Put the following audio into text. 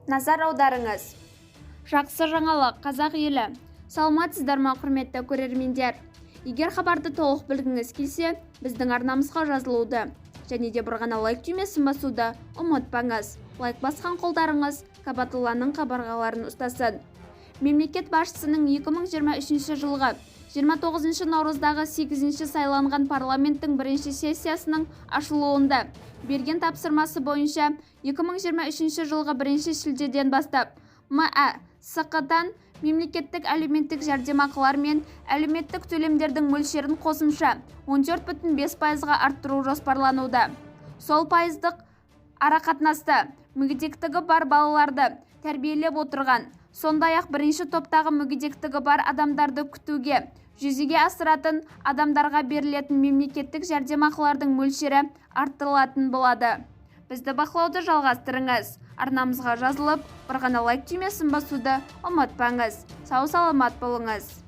назар аударыңыз. Жақсы жаңалық, қазақ елі. Саламатсыздар ма, құрметті көрермендер? Егер хабарды толық білгіңіз келсе, біздің арнамызға жазылуды және де бір ғана лайк түймесін басуды ұмытпаңыз. Лайк басқан қолдарыңыз Кабатулланың қабырғаларын ұстасын. Мемлекет басшысының 2023 жылғы 29 наурыздағы 8-ші сайланған парламенттің бірінші сессиясының ашылуында берген тапсырмасы бойынша 2023 жылғы 1 шілдеден бастап МАСқ-тан мемлекеттік әлеуметтік жәрдемақылар мен әлеуметтік төлемдердің мөлшерін қосымша 14,5%-ға арттыру жоспарлануда. Сол пайыздық арақатынасты мүгедектігі бар балаларды тәрбиелеп отырған, сондай-ақ бірінші топтағы мүгедектігі бар адамдарды күтуге жүзеге асыратын адамдарға берілетін мемлекеттік жәрдемақылардың мөлшері арттырылатын болады. Бізді бақылауды жалғастырыңыз. Арнамызға жазылып, бір ғана лайк түймесін басуды ұмытпаңыз. Сау саламат болыңыз.